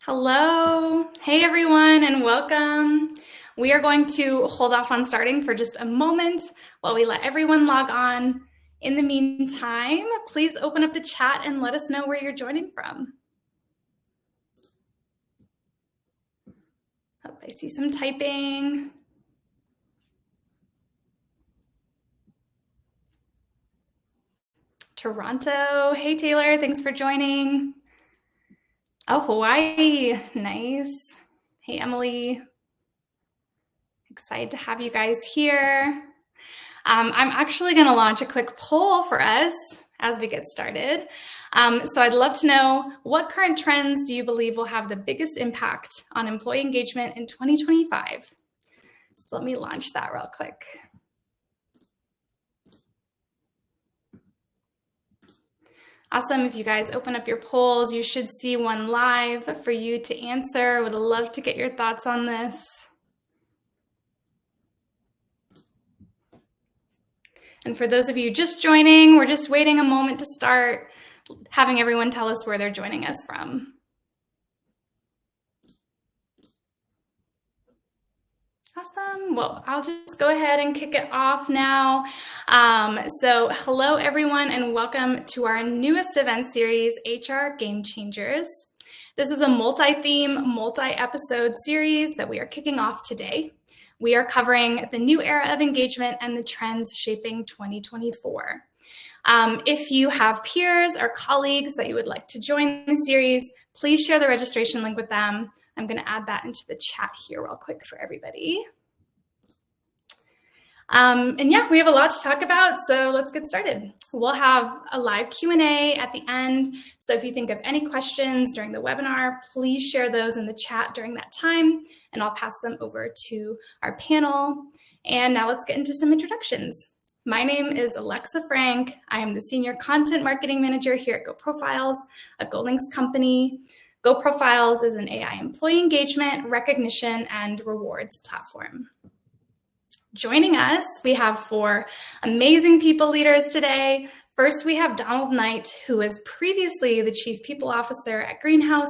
Hello. Hey, everyone, and welcome. We are going to hold off on starting for just a moment while we let everyone log on. In the meantime, please open up the chat and let us know where you're joining from. Oh, I see some typing. Toronto. Hey, Taylor. Thanks for joining. Oh, Hawaii. Nice. Hey, Emily. Excited to have you guys here. I'm actually going to launch a quick poll for us as we get started. So I'd love to know, what current trends do you believe will have the biggest impact on employee engagement in 2025? So let me launch that real quick. Awesome. If you guys open up your polls, you should see one live for you to answer. Would love to get your thoughts on this. And for those of you just joining, we're just waiting a moment to start having everyone tell us where they're joining us from. Awesome. Well, I'll just go ahead and kick it off now. So hello, everyone, and welcome to our newest event series, HR GameChangers. This is a multi-theme, multi-episode series that we are kicking off today. We are covering the new era of engagement and the trends shaping 2024. If you have peers or colleagues that you would like to join the series, please share the registration link with them. I'm going to add that into the chat here real quick for everybody. And yeah, we have a lot to talk about, so let's get started. We'll have a live Q&A at the end. So if you think of any questions during the webinar, please share those in the chat during that time, and I'll pass them over to our panel. And now let's get into some introductions. My name is Alexa Frank. I am the Senior Content Marketing Manager here at GoProfiles, a GoLinks company. GoProfiles is an AI employee engagement, recognition, and rewards platform. Joining us, we have 4 amazing people leaders today. First, we have Donald Knight, who was previously the Chief People Officer at Greenhouse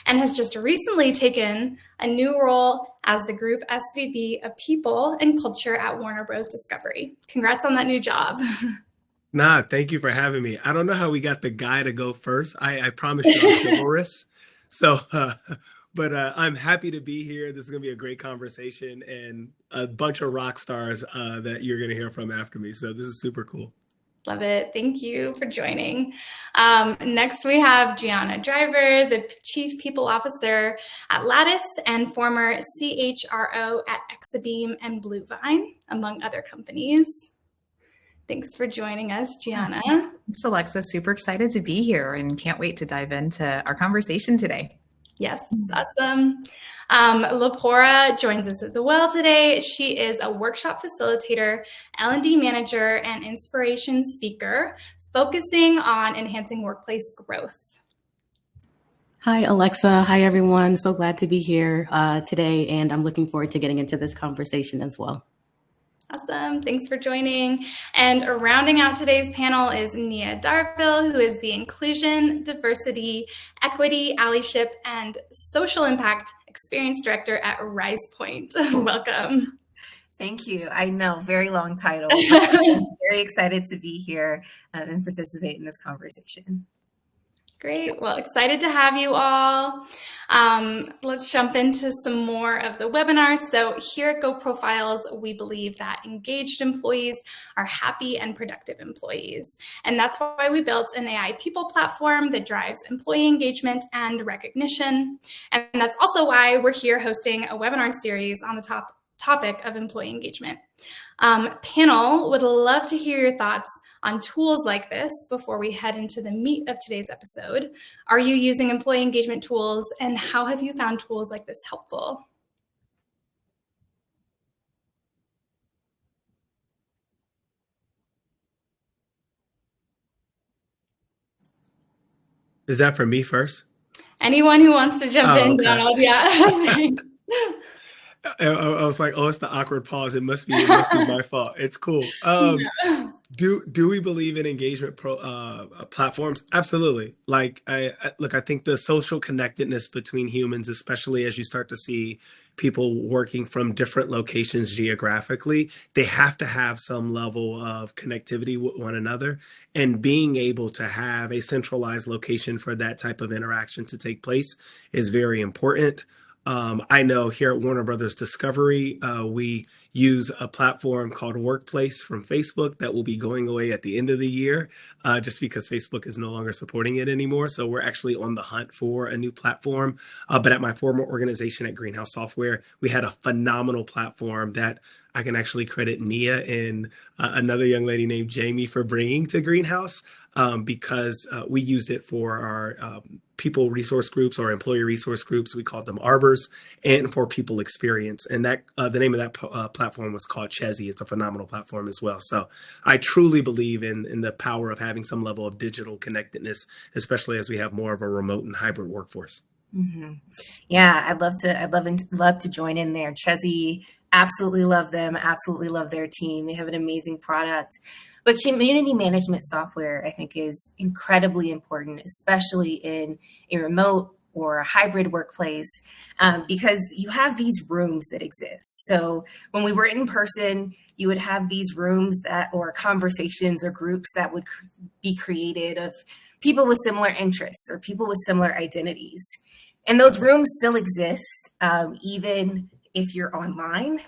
and has just recently taken a new role as the Group SVP of People and Culture at Warner Bros. Discovery. Congrats on that new job. Nah, thank you for having me. I don't know how we got the guy to go first. I promise you I'm chivalrous. So, but I'm happy to be here. This is going to be a great conversation and a bunch of rock stars that you're going to hear from after me. So this is super cool. Love it. Thank you for joining. Next, we have Gianna Driver, the Chief People Officer at Lattice and former CHRO at Exabeam and Bluevine, among other companies. Thanks for joining us, Gianna. Thanks, Alexa. Super excited to be here and can't wait to dive into our conversation today. Yes, awesome. Lapora joins us as well today. She is a workshop facilitator, L&D manager, and inspiration speaker, focusing on enhancing workplace growth. Hi, Alexa. Hi, everyone. So glad to be here today, and I'm looking forward to getting into this conversation as well. Awesome. Thanks for joining. And rounding out today's panel is Nia Darville, who is the Inclusion, Diversity, Equity, Allyship, and Social Impact Experience Director at RisePoint. Welcome. Thank you. I know, very long title. I'm very excited to be here and participate in this conversation. Great. Well, excited to have you all. Let's jump into some more of the webinar. So here at GoProfiles, we believe that engaged employees are happy and productive employees. And that's why we built an AI people platform that drives employee engagement and recognition. And that's also why we're here hosting a webinar series on the topic of employee engagement. Panel, would love to hear your thoughts on tools like this before we head into the meat of today's episode. Are you using employee engagement tools, and how have you found tools like this helpful? Is that for me first? Anyone who wants to jump in, okay. Donald, yeah. I was like, oh, it's the awkward pause. It must be my fault. It's cool. Do we believe in engagement platforms? Absolutely. Look, I think the social connectedness between humans, especially as you start to see people working from different locations geographically, they have to have some level of connectivity with one another. And being able to have a centralized location for that type of interaction to take place is very important. I know here at Warner Brothers Discovery, we use a platform called Workplace from Facebook that will be going away at the end of the year, just because Facebook is no longer supporting it anymore. So we're actually on the hunt for a new platform. But at my former organization at Greenhouse Software, we had a phenomenal platform that I can actually credit Nia and another young lady named Jamie for bringing to Greenhouse, because we used it for our people resource groups or employee resource groups. We called them arbors, and for people experience. And that the name of that platform was called Chezzy. It's a phenomenal platform as well. So I truly believe in the power of having some level of digital connectedness, especially as we have more of a remote and hybrid workforce. Mm-hmm. Yeah, I'd love to join in there. Chezzy, absolutely love them. Absolutely love their team. They have an amazing product. But community management software, I think, is incredibly important, especially in a remote or a hybrid workplace, because you have these rooms that exist. So when we were in person, you would have these rooms or conversations or groups that would be created of people with similar interests or people with similar identities. And those rooms still exist, even if you're online.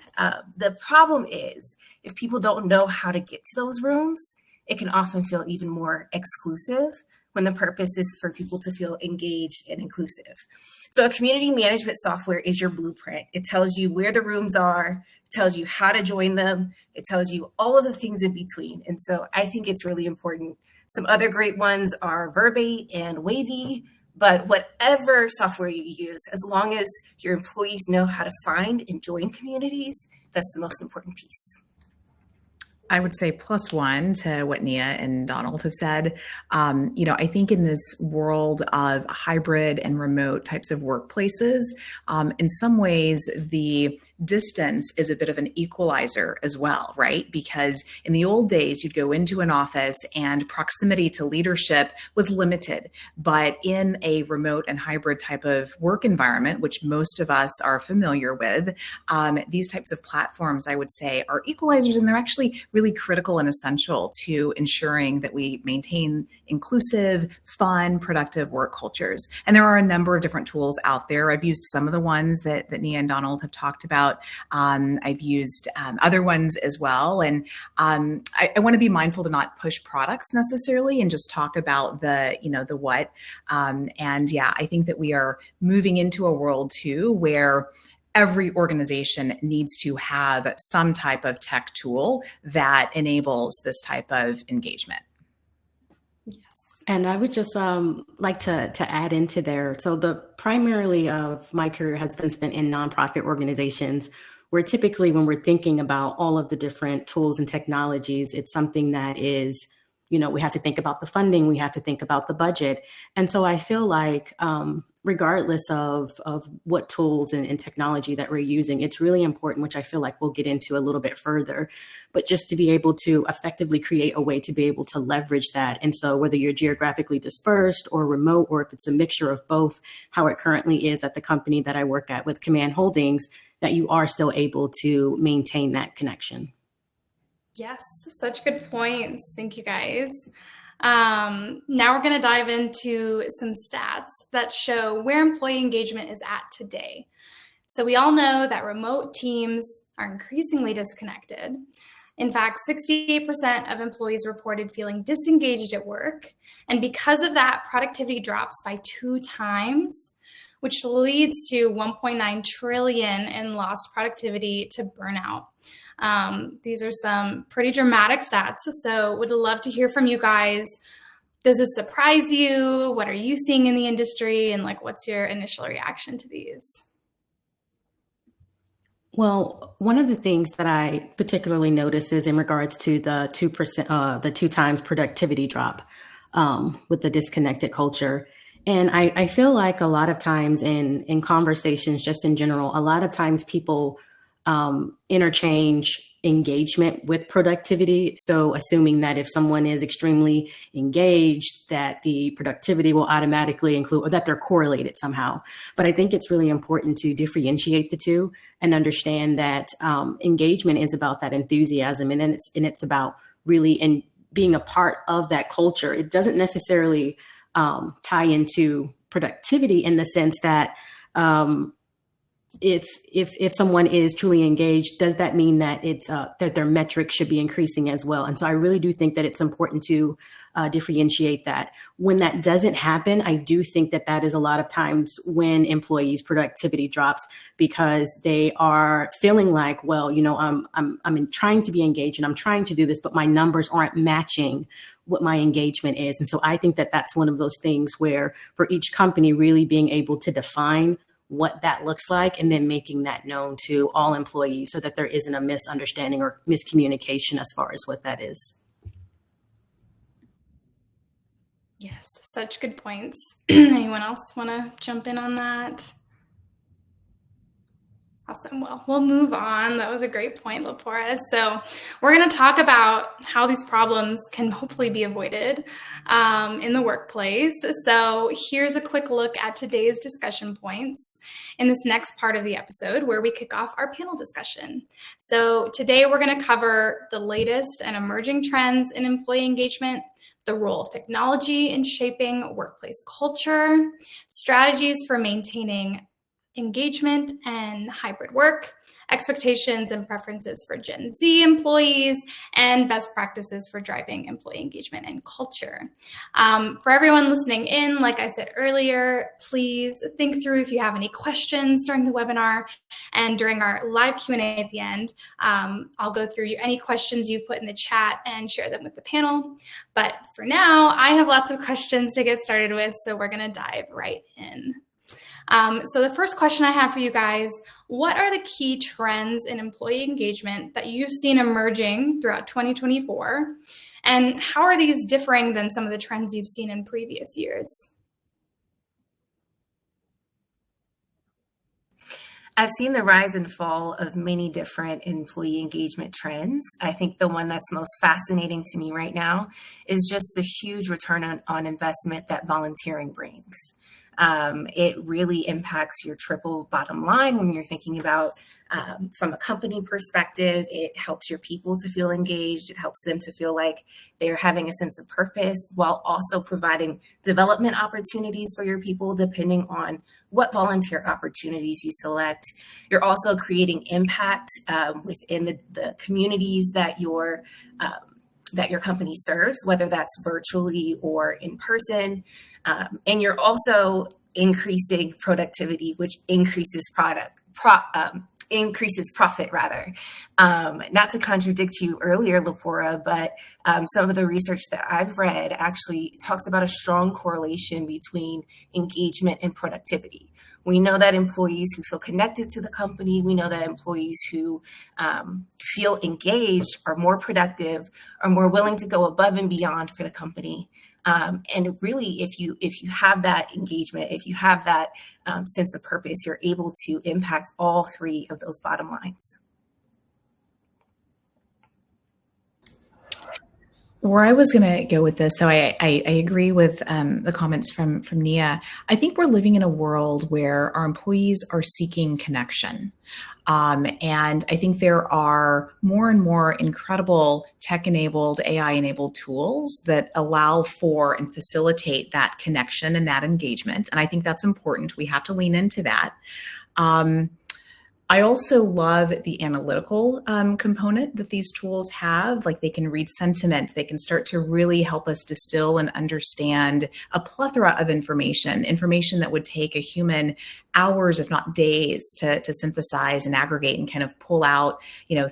The problem is, if people don't know how to get to those rooms, it can often feel even more exclusive when the purpose is for people to feel engaged and inclusive. So a community management software is your blueprint. It tells you where the rooms are, it tells you how to join them, it tells you all of the things in between. And so I think it's really important. Some other great ones are Verbate and Wavy, but whatever software you use, as long as your employees know how to find and join communities, that's the most important piece. I would say plus one to what Nia and Donald have said. I think in this world of hybrid and remote types of workplaces, in some ways, the distance is a bit of an equalizer as well, right? Because in the old days, you'd go into an office and proximity to leadership was limited. But in a remote and hybrid type of work environment, which most of us are familiar with, these types of platforms, I would say, are equalizers, and they're actually really critical and essential to ensuring that we maintain inclusive, fun, productive work cultures. And there are a number of different tools out there. I've used some of the ones that Nia and Donald have talked about. I've used other ones as well. And I want to be mindful to not push products necessarily and just talk about the what. I think that we are moving into a world too where every organization needs to have some type of tech tool that enables this type of engagement. And I would just like to add into there. So the primarily of my career has been spent in nonprofit organizations, where typically when we're thinking about all of the different tools and technologies, it's something that is, we have to think about the funding, we have to think about the budget. And so I feel like regardless of what tools and technology that we're using, it's really important, which I feel like we'll get into a little bit further, but just to be able to effectively create a way to be able to leverage that. And so whether you're geographically dispersed or remote, or if it's a mixture of both, how it currently is at the company that I work at with Command Holdings, that you are still able to maintain that connection. Yes, such good points. Thank you, guys. Now we're going to dive into some stats that show where employee engagement is at today. So we all know that remote teams are increasingly disconnected. In fact, 68% of employees reported feeling disengaged at work. And because of that, productivity drops by 2 times, which leads to 1.9 trillion in lost productivity to burnout. These are some pretty dramatic stats. So would love to hear from you guys. Does this surprise you? What are you seeing in the industry? And what's your initial reaction to these? Well, one of the things that I particularly notice is in regards to the 2%, the 2 times productivity drop with the disconnected culture. And I feel like a lot of times in conversations, just in general, a lot of times people interchange engagement with productivity. So assuming that if someone is extremely engaged, that the productivity will automatically include, or that they're correlated somehow. But I think it's really important to differentiate the two and understand that engagement is about that enthusiasm, and it's about really being a part of that culture. It doesn't necessarily tie into productivity in the sense that if someone is truly engaged, does that mean that it's that their metrics should be increasing as well? And so I really do think that it's important to differentiate that. When that doesn't happen, I do think that that is a lot of times when employees' productivity drops, because they are feeling like, well, I'm trying to be engaged and I'm trying to do this, but my numbers aren't matching what my engagement is. And so I think that that's one of those things where for each company really being able to define what that looks like and then making that known to all employees so that there isn't a misunderstanding or miscommunication as far as what that is. Yes, such good points. Anyone else want to jump in on that? Awesome. Well, we'll move on. That was a great point, Lepora. So we're going to talk about how these problems can hopefully be avoided in the workplace. So here's a quick look at today's discussion points in this next part of the episode where we kick off our panel discussion. So today we're going to cover the latest and emerging trends in employee engagement, the role of technology in shaping workplace culture, strategies for maintaining engagement and hybrid work, expectations and preferences for Gen Z employees, and best practices for driving employee engagement and culture. For everyone listening in, like I said earlier, please think through if you have any questions during the webinar, and during our live Q&A at the end, I'll go through any questions you've put in the chat and share them with the panel. But for now, I have lots of questions to get started with, so we're gonna dive right in. So the first question I have for you guys, what are the key trends in employee engagement that you've seen emerging throughout 2024? And how are these differing than some of the trends you've seen in previous years? I've seen the rise and fall of many different employee engagement trends. I think the one that's most fascinating to me right now is just the huge return on investment that volunteering brings. It really impacts your triple bottom line when you're thinking about from a company perspective. It helps your people to feel engaged. It helps them to feel like they're having a sense of purpose, while also providing development opportunities for your people, depending on what volunteer opportunities you select. You're also creating impact within the communities that your company serves, whether that's virtually or in person. And you're also increasing productivity, which increases profit rather. Not to contradict you earlier, Lepora, but some of the research that I've read actually talks about a strong correlation between engagement and productivity. We know that employees who feel connected to the company, we know that employees who feel engaged are more productive, are more willing to go above and beyond for the company. And really, if you have that engagement, if you have that sense of purpose, you're able to impact all three of those bottom lines. Where I was going to go with this, so I agree with the comments from Nia. I think we're living in a world where our employees are seeking connection. And I think there are more and more incredible tech-enabled, AI-enabled tools that allow for and facilitate that connection and that engagement. And I think that's important. We have to lean into that. I also love the analytical component that these tools have. Like, they can read sentiment, they can start to really help us distill and understand a plethora of information that would take a human hours, if not days, to synthesize and aggregate and kind of pull out,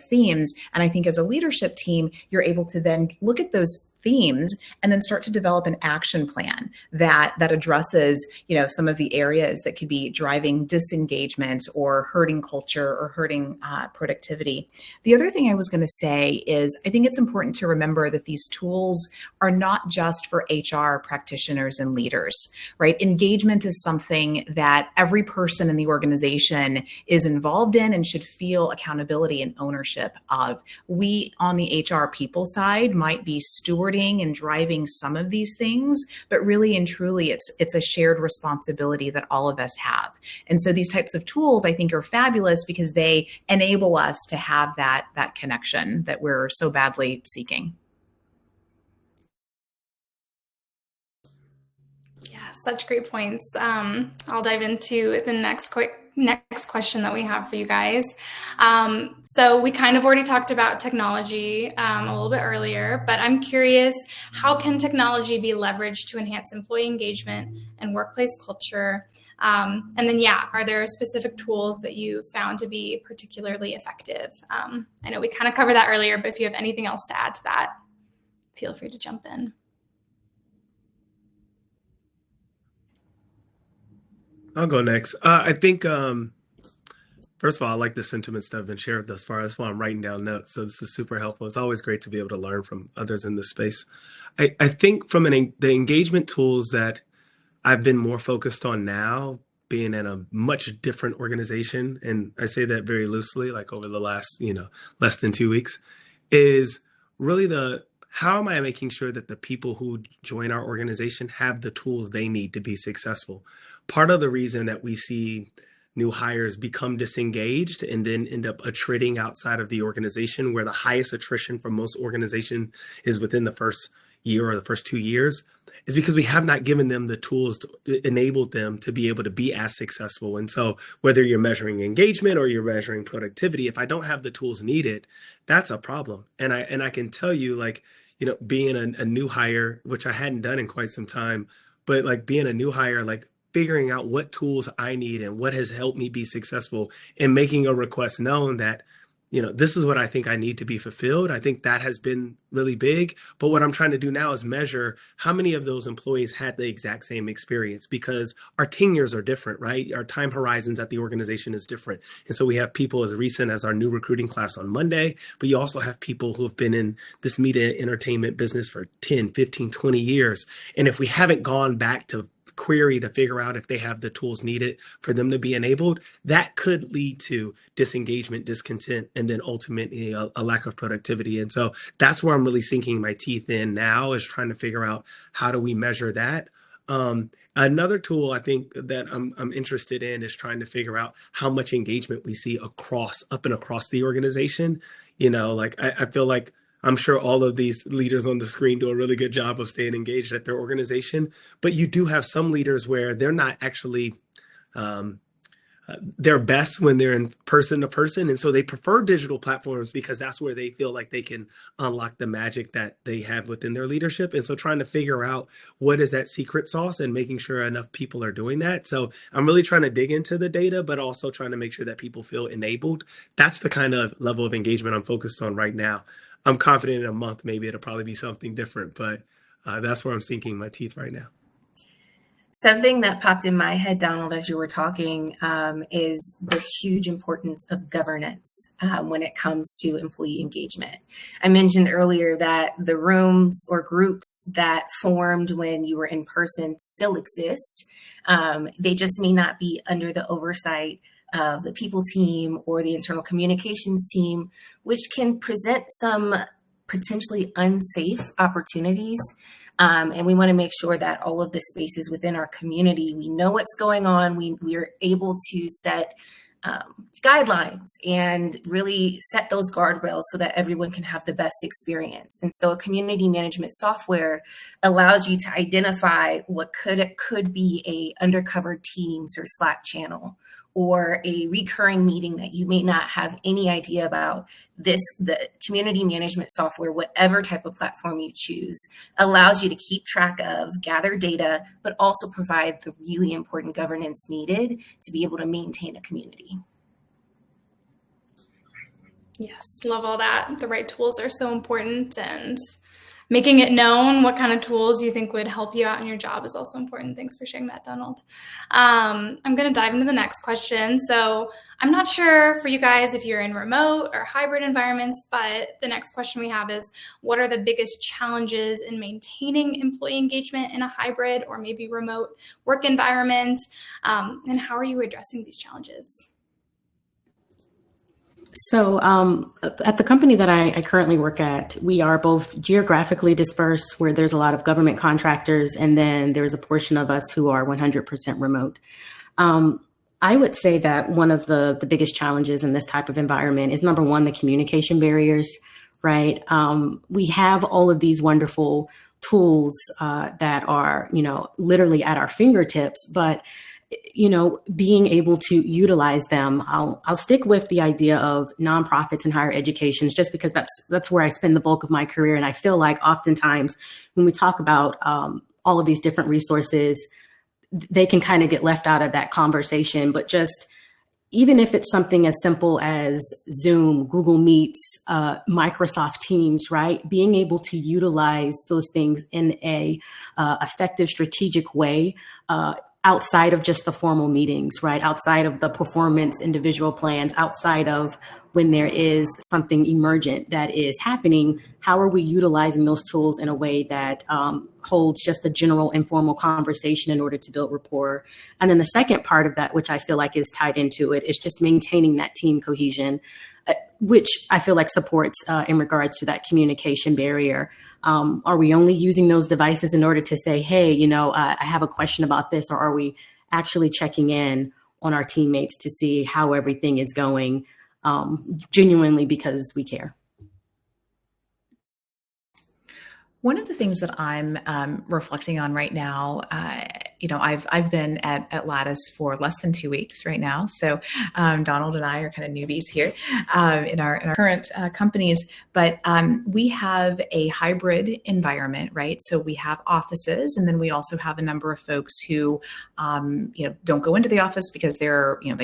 themes. And I think as a leadership team, you're able to then look at those themes, and then start to develop an action plan that addresses, some of the areas that could be driving disengagement or hurting culture or hurting productivity. The other thing I was going to say is I think it's important to remember that these tools are not just for HR practitioners and leaders, right? Engagement is something that every person in the organization is involved in and should feel accountability and ownership of. We on the HR people side might be stewarding and driving some of these things, but really and truly it's a shared responsibility that all of us have. And so these types of tools I think are fabulous because they enable us to have that connection that we're so badly seeking. Yeah, such great points. I'll dive into the next question that we have for you guys. So we kind of already talked about technology a little bit earlier, but I'm curious, how can technology be leveraged to enhance employee engagement and workplace culture? And then, are there specific tools that you found to be particularly effective? I know we kind of covered that earlier, but if you have anything else to add to that, feel free to jump in. I'll go next. I think, first of all, I like the sentiments that have been shared thus far. That's why I'm writing down notes. So this is super helpful. It's always great to be able to learn from others in this space. I think from the engagement tools that I've been more focused on now, being in a much different organization, and I say that very loosely, like over the last, less than 2 weeks, is really how am I making sure that the people who join our organization have the tools they need to be successful? Part of the reason that we see new hires become disengaged and then end up attriting outside of the organization, where the highest attrition for most organizations is within the first year or the first 2 years, is because we have not given them the tools to enable them to be able to be as successful. And so whether you're measuring engagement or you're measuring productivity, if I don't have the tools needed, that's a problem. And I can tell you, being a new hire, which I hadn't done in quite some time, but being a new hire, figuring out what tools I need and what has helped me be successful and making a request known that, this is what I think I need to be fulfilled. I think that has been really big. But what I'm trying to do now is measure how many of those employees had the exact same experience, because our tenures are different, right? Our time horizons at the organization is different. And so we have people as recent as our new recruiting class on Monday, but you also have people who have been in this media entertainment business for 10, 15, 20 years. And if we haven't gone back to query to figure out if they have the tools needed for them to be enabled, that could lead to disengagement, discontent, and then ultimately a lack of productivity. And so that's where I'm really sinking my teeth in now, is trying to figure out how do we measure that. Another tool I think that I'm interested in is trying to figure out how much engagement we see across the organization. I feel like I'm sure all of these leaders on the screen do a really good job of staying engaged at their organization, but you do have some leaders where they're not actually their best when they're in person to person. And so they prefer digital platforms because that's where they feel like they can unlock the magic that they have within their leadership. And so trying to figure out what is that secret sauce and making sure enough people are doing that. So I'm really trying to dig into the data, but also trying to make sure that people feel enabled. That's the kind of level of engagement I'm focused on right now. I'm confident in a month, maybe it'll probably be something different, but that's where I'm sinking my teeth right now. Something that popped in my head, Donald, as you were talking, is the huge importance of governance when it comes to employee engagement. I mentioned earlier that the rooms or groups that formed when you were in person still exist. They just may not be under the oversight of the people team or the internal communications team, which can present some potentially unsafe opportunities. And we want to make sure that all of the spaces within our community, we know what's going on. We are able to set guidelines and really set those guardrails so that everyone can have the best experience. And so a community management software allows you to identify what could be a undercover Teams or Slack channel, or a recurring meeting that you may not have any idea about. The community management software, whatever type of platform you choose, allows you to keep track of, gather data, but also provide the really important governance needed to be able to maintain a community. Yes, love all that. The right tools are so important, and making it known what kind of tools you think would help you out in your job is also important. Thanks for sharing that, Donald. I'm going to dive into the next question. So I'm not sure for you guys if you're in remote or hybrid environments, but the next question we have is, what are the biggest challenges in maintaining employee engagement in a hybrid or maybe remote work environment? And how are you addressing these challenges? So at the company that I currently work at, we are both geographically dispersed, where there's a lot of government contractors, and then there's a portion of us who are 100% remote. I would say that one of the biggest challenges in this type of environment is, number one, the communication barriers, right? We have all of these wonderful tools that are, literally at our fingertips, but being able to utilize them. I'll stick with the idea of nonprofits and higher educations, just because that's where I spend the bulk of my career. And I feel like oftentimes when we talk about all of these different resources, they can kind of get left out of that conversation. But just even if it's something as simple as Zoom, Google Meets, Microsoft Teams, right? Being able to utilize those things in a effective, strategic way, outside of just the formal meetings, right? Outside of the performance individual plans, outside of when there is something emergent that is happening, how are we utilizing those tools in a way that holds just a general informal conversation in order to build rapport? And then the second part of that, which I feel like is tied into it, is just maintaining that team cohesion, which I feel like supports in regards to that communication barrier. Are we only using those devices in order to say, hey, I have a question about this, or are we actually checking in on our teammates to see how everything is going, genuinely because we care? One of the things that I'm reflecting on right now, I've been at Lattice for less than 2 weeks right now. So Donald and I are kind of newbies here in our current companies, but we have a hybrid environment, right? So we have offices, and then we also have a number of folks who, don't go into the office because they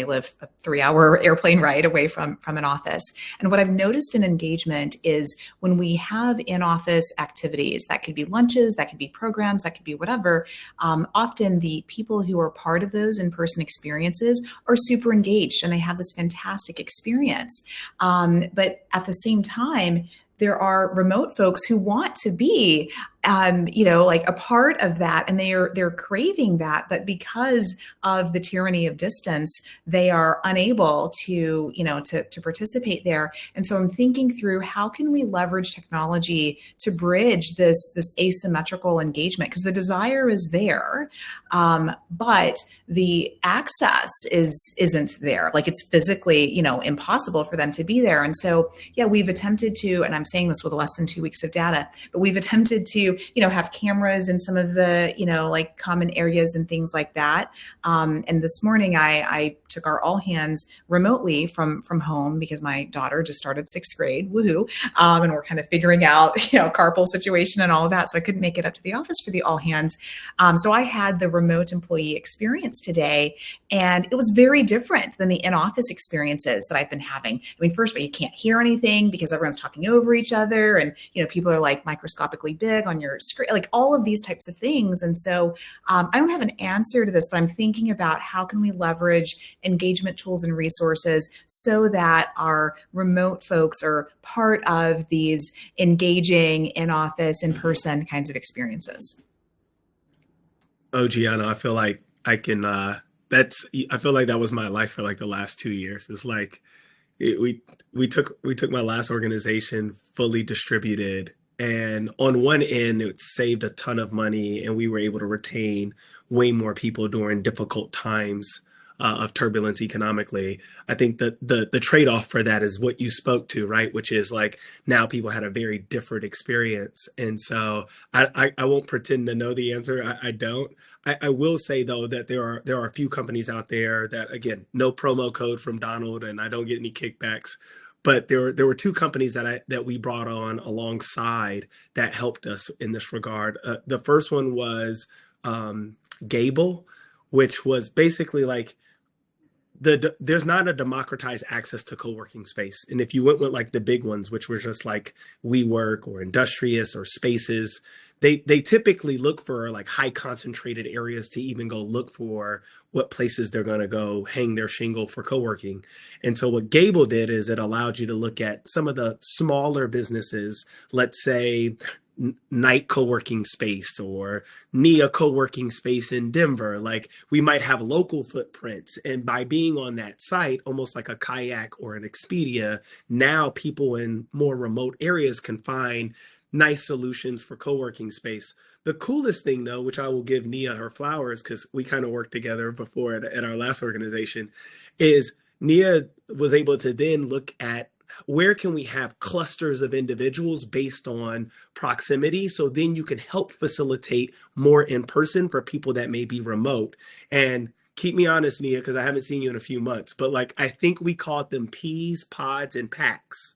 live a 3-hour airplane ride away from an office. And what I've noticed in engagement is when we have in-office activities, that could be lunches, that could be programs, that could be whatever. Often the people who are part of those in-person experiences are super engaged and they have this fantastic experience. But at the same time, there are remote folks who want to be, like a part of that, and they're craving that, but because of the tyranny of distance, they are unable to participate there. And so I'm thinking through, how can we leverage technology to bridge this asymmetrical engagement? Because the desire is there, but the access isn't there. Like, it's physically, impossible for them to be there. And so, yeah, we've attempted to, and I'm saying this with less than 2 weeks of data, but we've attempted to, have cameras in some of the, like common areas and things like that. And this morning I took our all hands remotely from home because my daughter just started 6th grade, woohoo. And we're kind of figuring out, carpool situation and all of that. So I couldn't make it up to the office for the all hands. So I had the remote employee experience today, and it was very different than the in-office experiences that I've been having. I mean, first of all, you can't hear anything because everyone's talking over each other, and people are like microscopically big on your screen, like all of these types of things. And so I don't have an answer to this, but I'm thinking about how can we leverage engagement tools and resources so that our remote folks are part of these engaging in-office, in-person kinds of experiences. Oh, Gianna, I feel like I can, I feel like that was my life for like the last 2 years. It's like we took my last organization fully distributed, and on one end it saved a ton of money, and we were able to retain way more people during difficult times of turbulence economically. I think that the trade-off for that is what you spoke to, right? Which is like, now people had a very different experience. And so I won't pretend to know the answer. I don't. I will say though that there are a few companies out there that, again, no promo code from Donald, and I don't get any kickbacks, but there were two companies that we brought on alongside that helped us in this regard. The first one was Gable, which was basically like there's not a democratized access to co-working space. And if you went with like the big ones, which were just like WeWork or Industrious or Spaces, they typically look for like high concentrated areas to even go look for what places they're going to go hang their shingle for co-working. And so what Gable did is it allowed you to look at some of the smaller businesses, let's say Night co-working space or Nia co-working space in Denver. Like we might have local footprints, and by being on that site, almost like a Kayak or an Expedia, now people in more remote areas can find nice solutions for co-working space. The coolest thing though, which I will give Nia her flowers because we kind of worked together before at our last organization, is Nia was able to then look at where can we have clusters of individuals based on proximity? So then you can help facilitate more in person for people that may be remote. And keep me honest, Nia, because I haven't seen you in a few months, but like I think we called them P's, pods, and packs.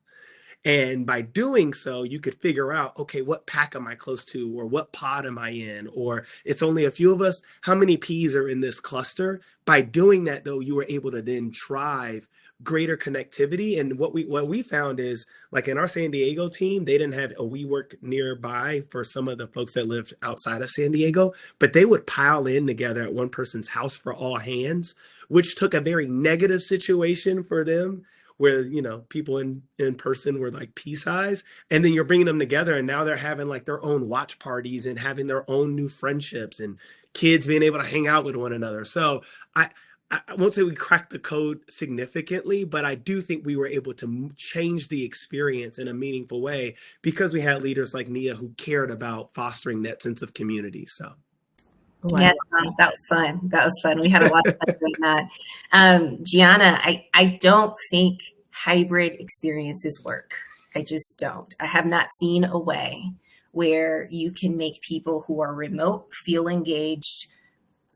And by doing so, you could figure out, okay, what pack am I close to, or what pod am I in, or it's only a few of us, how many P's are in this cluster? By doing that, though, you were able to then drive greater connectivity. And what we found is, like in our San Diego team, they didn't have a WeWork nearby for some of the folks that lived outside of San Diego, but they would pile in together at one person's house for all hands, which took a very negative situation for them, where, you know, people in person were like pea size, and then you're bringing them together and now they're having like their own watch parties and having their own new friendships and kids being able to hang out with one another. So I won't say we cracked the code significantly, but I do think we were able to change the experience in a meaningful way because we had leaders like Nia who cared about fostering that sense of community. So. Wow. Yes, that was fun. That was fun. We had a lot of fun doing that. Gianna, I don't think hybrid experiences work. I just don't. I have not seen a way where you can make people who are remote feel engaged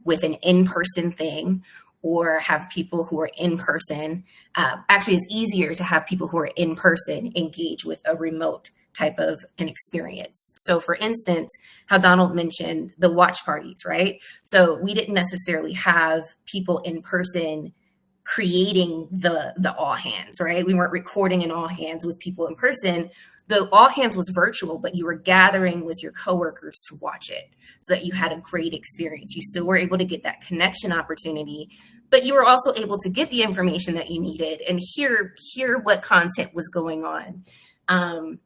with an in-person thing, or have people who are in person. Actually, it's easier to have people who are in person engage with a remote type of an experience. So for instance, how Donald mentioned the watch parties, right? So we didn't necessarily have people in person creating the all hands, right? We weren't recording an all hands with people in person. The all hands was virtual, but you were gathering with your coworkers to watch it so that you had a great experience. You still were able to get that connection opportunity, but you were also able to get the information that you needed and hear what content was going on.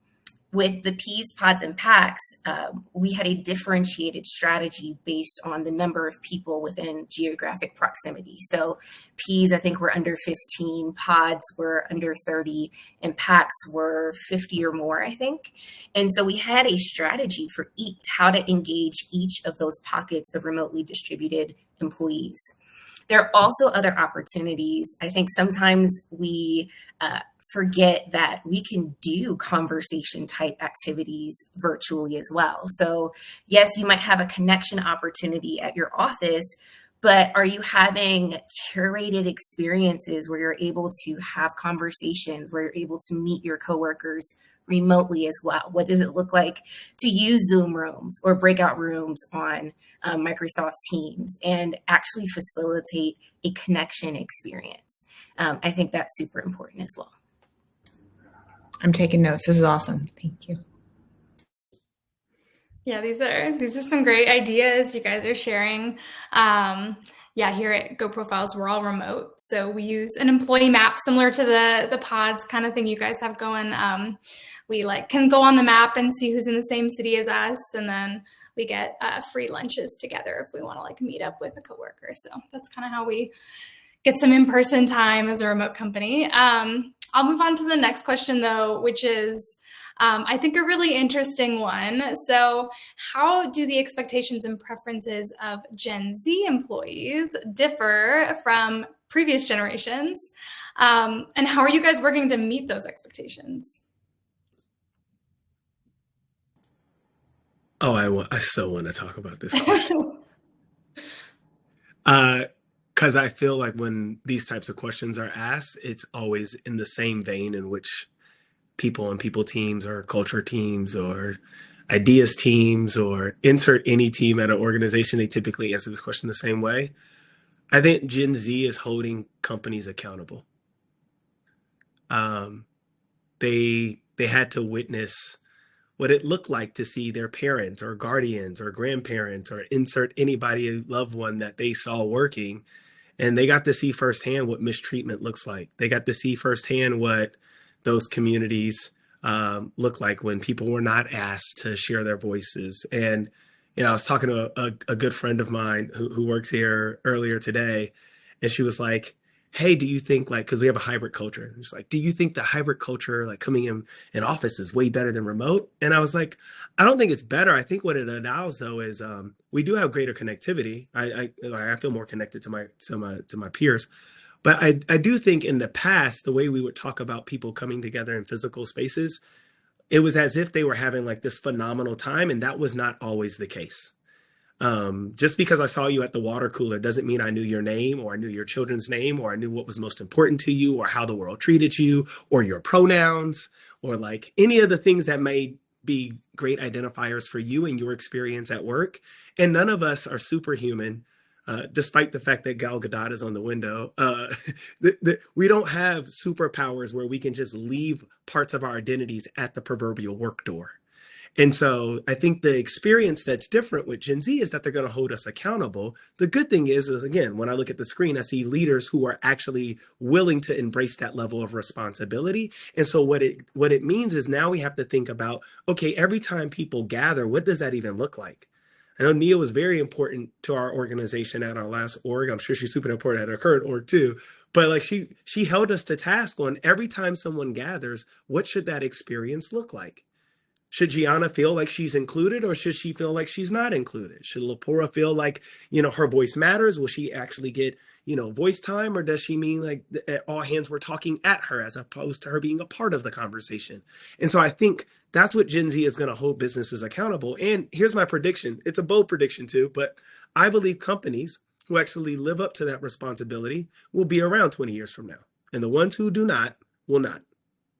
With the P's, pods, and packs, we had a differentiated strategy based on the number of people within geographic proximity. So P's, I think, were under 15, pods were under 30, and packs were 50 or more, I think. And so we had a strategy for how to engage each of those pockets of remotely distributed employees. There are also other opportunities. I think sometimes we forget that we can do conversation type activities virtually as well. So yes, you might have a connection opportunity at your office, but are you having curated experiences where you're able to have conversations, where you're able to meet your coworkers remotely as well? What does it look like to use Zoom rooms or breakout rooms on Microsoft Teams and actually facilitate a connection experience? I think that's super important as well. I'm taking notes. This is awesome. Thank you. Yeah, these are some great ideas you guys are sharing. Here at GoProfiles, we're all remote. So we use an employee map similar to the pods kind of thing you guys have going. We can go on the map and see who's in the same city as us. And then we get free lunches together if we want to meet up with a coworker. So that's kind of how we get some in-person time as a remote company. I'll move on to the next question though, which is, I think a really interesting one. So how do the expectations and preferences of Gen Z employees differ from previous generations? And how are you guys working to meet those expectations? Oh, I so want to talk about this question. Because I feel like when these types of questions are asked, it's always in the same vein in which people and people teams or culture teams or ideas teams or insert any team at an organization, they typically answer this question the same way. I think Gen Z is holding companies accountable. They had to witness what it looked like to see their parents or guardians or grandparents or insert anybody, a loved one that they saw working. And they got to see firsthand what mistreatment looks like. They got to see firsthand what those communities look like when people were not asked to share their voices. And, I was talking to a good friend of mine who works here earlier today, and she was like, hey, do you think, like, because we have a hybrid culture. She's like, do you think the hybrid culture, like coming in office, is way better than remote? And I was like, I don't think it's better. I think what it allows, though, is we do have greater connectivity. I feel more connected to my peers. But I do think in the past, the way we would talk about people coming together in physical spaces, it was as if they were having like this phenomenal time. And that was not always the case. Just because I saw you at the water cooler doesn't mean I knew your name, or I knew your children's name, or I knew what was most important to you, or how the world treated you, or your pronouns, or like any of the things that may be great identifiers for you and your experience at work. And none of us are superhuman, despite the fact that Gal Gadot is on the window. We don't have superpowers where we can just leave parts of our identities at the proverbial work door. And so I think the experience that's different with Gen Z is that they're going to hold us accountable. The good thing is, again, when I look at the screen, I see leaders who are actually willing to embrace that level of responsibility. And so what it means is now we have to think about, okay, every time people gather, what does that even look like? I know Nia was very important to our organization at our last org. I'm sure she's super important at her current org too. But like she held us to task on every time someone gathers, what should that experience look like? Should Gianna feel like she's included, or should she feel like she's not included? Should Lepora feel like, her voice matters? Will she actually get, voice time? Or does she mean like all hands were talking at her as opposed to her being a part of the conversation? And so I think that's what Gen Z is going to hold businesses accountable. And here's my prediction. It's a bold prediction too, but I believe companies who actually live up to that responsibility will be around 20 years from now. And the ones who do not will not.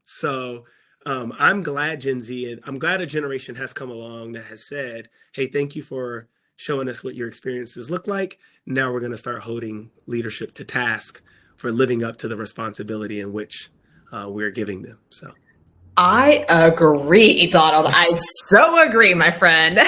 So I'm glad Gen Z, and I'm glad a generation has come along that has said, hey, thank you for showing us what your experiences look like. Now we're going to start holding leadership to task for living up to the responsibility in which we're giving them. So I agree, Donald. I so agree, my friend.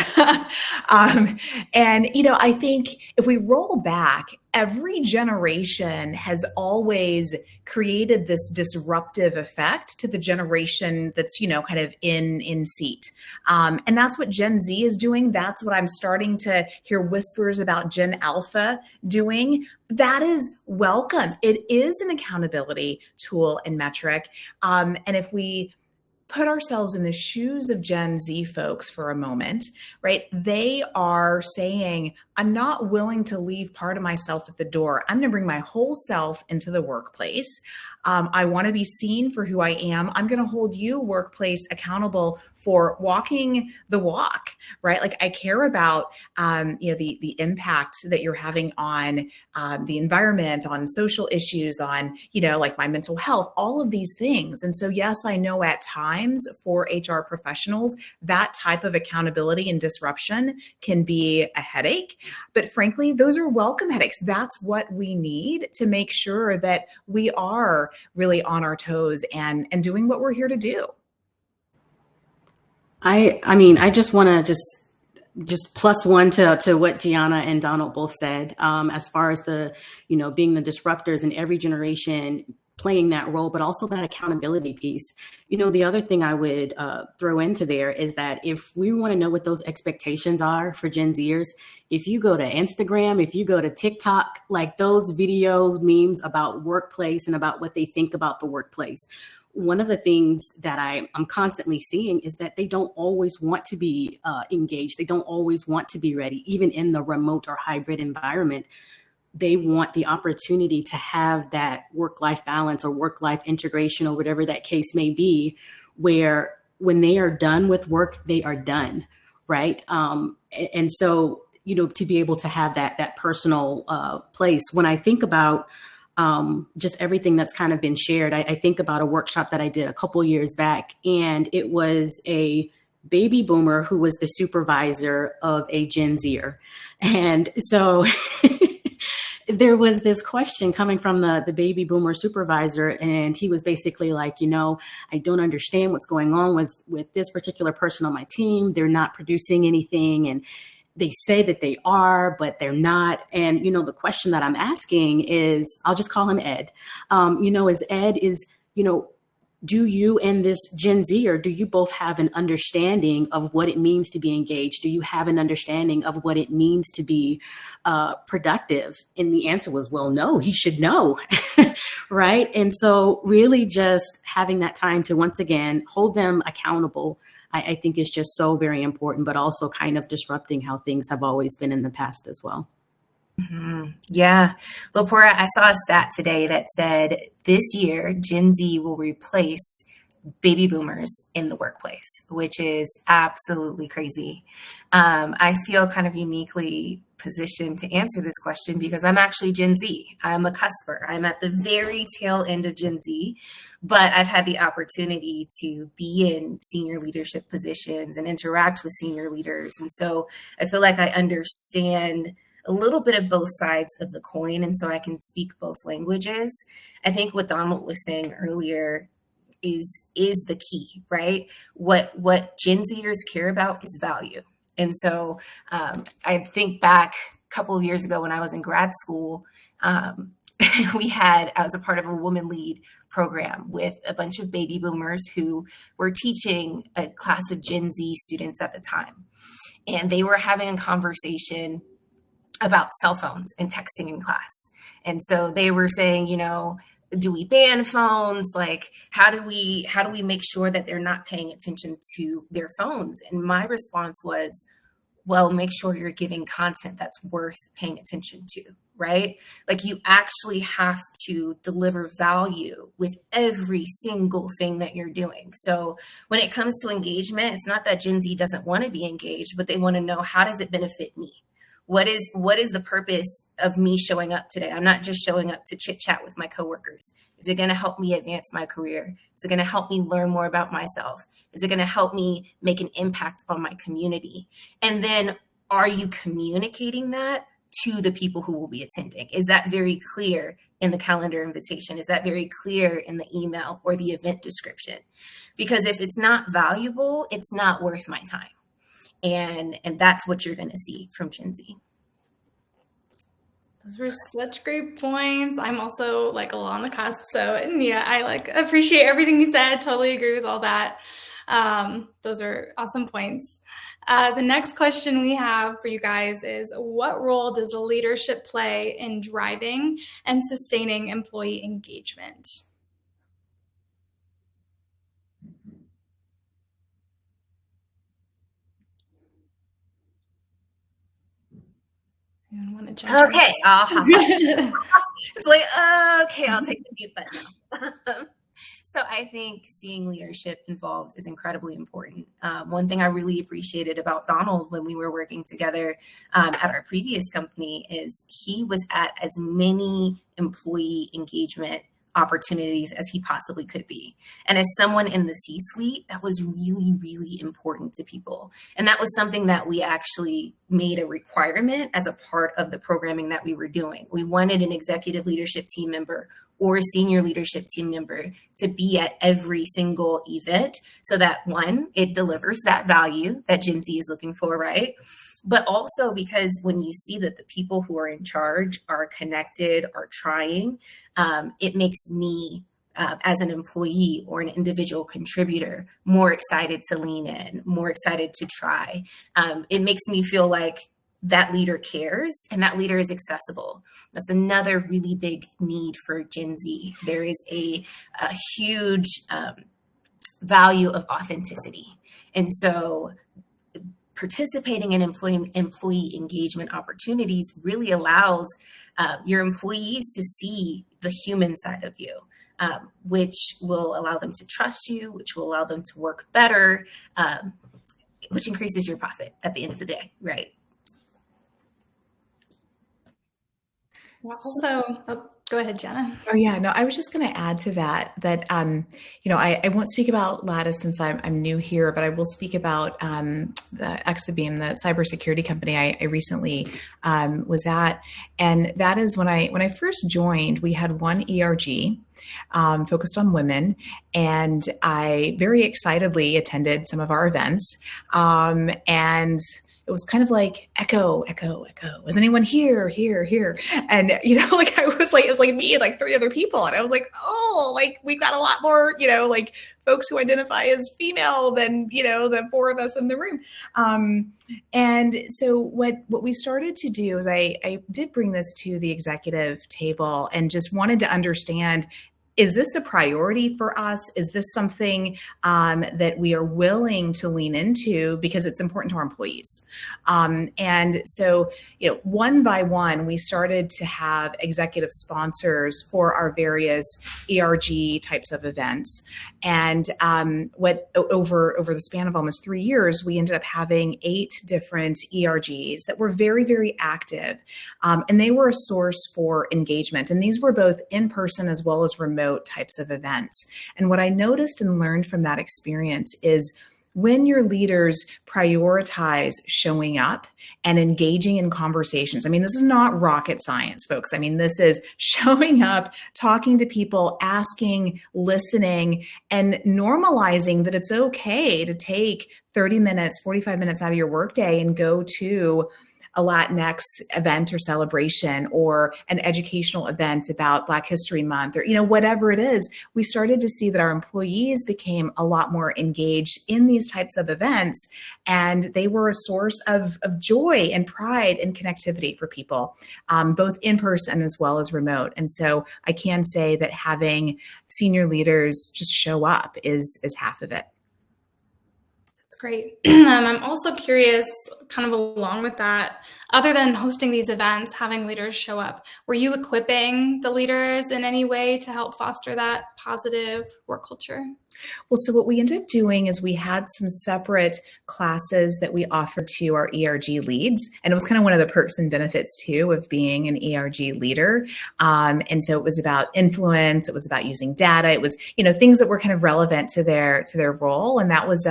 And, I think if we roll back, every generation has always created this disruptive effect to the generation that's, kind of in seat. And that's what Gen Z is doing. That's what I'm starting to hear whispers about Gen Alpha doing. That is welcome. It is an accountability tool and metric. And if we put ourselves in the shoes of Gen Z folks for a moment, right? They are saying, I'm not willing to leave part of myself at the door. I'm going to bring my whole self into the workplace. I want to be seen for who I am. I'm going to hold you, workplace, accountable for walking the walk, right? Like I care about, the impact that you're having on the environment, on social issues, on, like my mental health, all of these things. And so, yes, I know at times for HR professionals, that type of accountability and disruption can be a headache. But frankly, those are welcome headaches. That's what we need to make sure that we are really on our toes and doing what we're here to do. I just want to just plus one to what Gianna and Donald both said, as far as the, being the disruptors in every generation, playing that role, but also that accountability piece. The other thing I would throw into there is that if we want to know what those expectations are for Gen Zers, if you go to Instagram, if you go to TikTok, like those videos, memes about workplace and about what they think about the workplace, one of the things that I'm constantly seeing is that they don't always want to be engaged. They don't always want to be ready, even in the remote or hybrid environment. They want the opportunity to have that work-life balance or work-life integration or whatever that case may be, where when they are done with work, they are done, right? And so, to be able to have that personal place. When I think about just everything that's kind of been shared, I think about a workshop that I did a couple years back, and it was a baby boomer who was the supervisor of a Gen Zer. And so there was this question coming from the baby boomer supervisor, and he was basically like, I don't understand what's going on with this particular person on my team. They're not producing anything, and they say that they are, but they're not. And, the question that I'm asking is, I'll just call him Ed. Is Ed do you and this Gen Z, or do you both have an understanding of what it means to be engaged? Do you have an understanding of what it means to be productive? And the answer was, well, no, he should know. Right. And so really just having that time to, once again, hold them accountable, I think is just so very important, but also kind of disrupting how things have always been in the past as well. Mm-hmm. Yeah. Lapora, I saw a stat today that said this year, Gen Z will replace baby boomers in the workplace, which is absolutely crazy. I feel kind of uniquely positioned to answer this question because I'm actually Gen Z. I'm a cusper. I'm at the very tail end of Gen Z, but I've had the opportunity to be in senior leadership positions and interact with senior leaders. And so I feel like I understand a little bit of both sides of the coin. And so I can speak both languages. I think what Donald was saying earlier is the key, right? What Gen Zers care about is value. And so I think back a couple of years ago when I was in grad school, I was a part of a woman lead program with a bunch of baby boomers who were teaching a class of Gen Z students at the time. And they were having a conversation about cell phones and texting in class. And so they were saying, do we ban phones? Like, how do we make sure that they're not paying attention to their phones? And my response was, well, make sure you're giving content that's worth paying attention to, right? Like, you actually have to deliver value with every single thing that you're doing. So when it comes to engagement, it's not that Gen Z doesn't want to be engaged, but they want to know, how does it benefit me? What is the purpose of me showing up today? I'm not just showing up to chit chat with my coworkers. Is it going to help me advance my career? Is it going to help me learn more about myself? Is it going to help me make an impact on my community? And then, are you communicating that to the people who will be attending? Is that very clear in the calendar invitation? Is that very clear in the email or the event description? Because if it's not valuable, it's not worth my time. And that's what you're going to see from Gen Z. Those were such great points. I'm also a little on the cusp. So, and yeah, I appreciate everything you said. Totally agree with all that. Those are awesome points. The next question we have for you guys is, what role does leadership play in driving and sustaining employee engagement? Okay, I'll hop on. It's like, okay, I'll take the mute button now. So I think seeing leadership involved is incredibly important. One thing I really appreciated about Donald when we were working together at our previous company is he was at as many employee engagement opportunities as he possibly could be. And as someone in the C-suite, that was really, really important to people. And that was something that we actually made a requirement as a part of the programming that we were doing. We wanted an executive leadership team member or a senior leadership team member to be at every single event so that, one, it delivers that value that Gen Z is looking for, right? But also because when you see that the people who are in charge are connected, are trying, it makes me, as an employee or an individual contributor, more excited to lean in, more excited to try. It makes me feel like that leader cares and that leader is accessible. That's another really big need for Gen Z. There is a huge value of authenticity. And so participating in employee engagement opportunities really allows your employees to see the human side of you, which will allow them to trust you, which will allow them to work better, which increases your profit at the end of the day, right? Also, Go ahead, Jenna. Oh yeah, no, I was just going to add to that I won't speak about Lattice since I'm new here, but I will speak about the Exabeam, the cybersecurity company I recently was at, and that is when I first joined, we had one ERG focused on women, and I very excitedly attended some of our events, and it was kind of like echo, echo, echo. Was anyone here, here, here? And like it was like me and like three other people, and I was like, oh, like we've got a lot more, like folks who identify as female than the four of us in the room. And so what we started to do is I did bring this to the executive table and just wanted to understand, is this a priority for us? Is this something that we are willing to lean into because it's important to our employees? And so, one by one, we started to have executive sponsors for our various ERG types of events. And over the span of almost 3 years, we ended up having 8 different ERGs that were very, very active. And they were a source for engagement. And these were both in person as well as remote types of events. And what I noticed and learned from that experience is when your leaders prioritize showing up and engaging in conversations. I mean, this is not rocket science, folks. I mean, this is showing up, talking to people, asking, listening, and normalizing that it's okay to take 30 minutes, 45 minutes out of your workday and go to a Latinx event or celebration or an educational event about Black History Month or, whatever it is. We started to see that our employees became a lot more engaged in these types of events, and they were a source of joy and pride and connectivity for people, both in person as well as remote. And so I can say that having senior leaders just show up is half of it. Great. I'm also curious, kind of along with that, other than hosting these events, having leaders show up, were you equipping the leaders in any way to help foster that positive work culture? Well, so what we ended up doing is we had some separate classes that we offered to our ERG leads. And it was kind of one of the perks and benefits too of being an ERG leader. And so it was about influence. It was about using data. It was, things that were kind of relevant to their role. And that was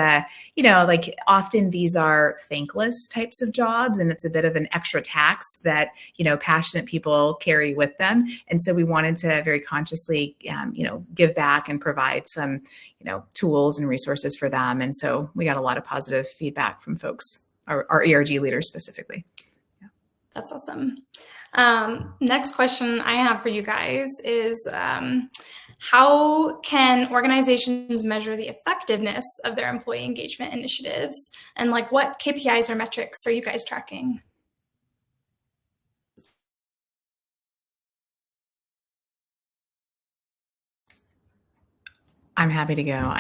like often these are thankless types of jobs, and it's a bit of an extra tax that, passionate people carry with them. And so we wanted to very consciously, give back and provide some, tools and resources for them. And so we got a lot of positive feedback from folks, our ERG leaders specifically. Yeah. That's awesome. Next question I have for you guys is, how can organizations measure the effectiveness of their employee engagement initiatives? And what KPIs or metrics are you guys tracking? I'm happy to go.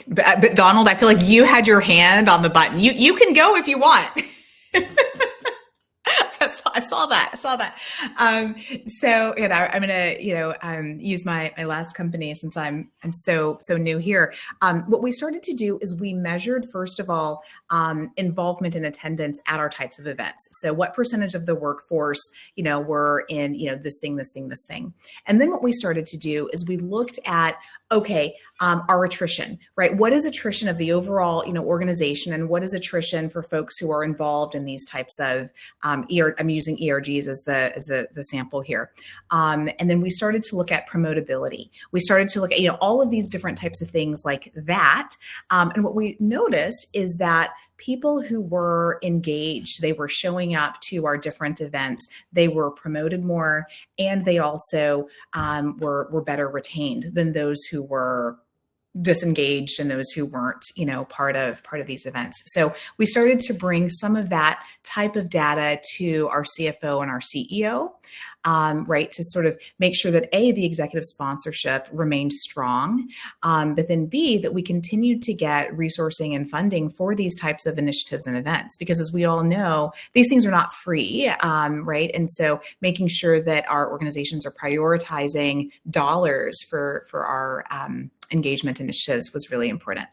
But Donald, I feel like you had your hand on the button. You can go if you want. I saw that. So I'm gonna use my last company since I'm so new here. What we started to do is we measured, first of all, involvement and attendance at our types of events. So what percentage of the workforce were in this thing, and then what we started to do is we looked at our attrition, right? What is attrition of the overall organization, and what is attrition for folks who are involved in these types of I'm using ERGs as the sample here. And then we started to look at promotability. We started to look at, all of these different types of things like that. And what we noticed is that people who were engaged, they were showing up to our different events, they were promoted more, and they also were better retained than those who were disengaged and those who weren't, part of these events. So we started to bring some of that type of data to our CFO and our CEO, right, to sort of make sure that A, the executive sponsorship remained strong, but then B, that we continued to get resourcing and funding for these types of initiatives and events, because as we all know, these things are not free, right? And so making sure that our organizations are prioritizing dollars for our engagement initiatives was really important.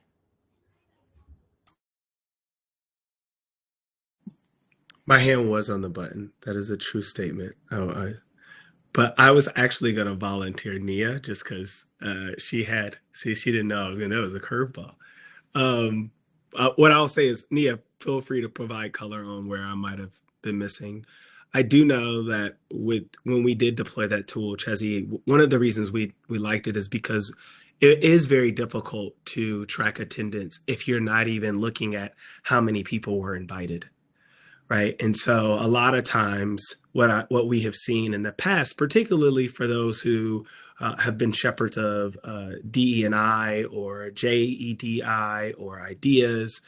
My hand was on the button. That is a true statement. But I was actually going to volunteer Nia just because she didn't know that was a curveball. What I'll say is, Nia, feel free to provide color on where I might have been missing. I do know that when we did deploy that tool, Chezzy, one of the reasons we liked it is because it is very difficult to track attendance if you're not even looking at how many people were invited. Right. And so a lot of times what we have seen in the past, particularly for those who have been shepherds of DE&I or JEDI or ideas,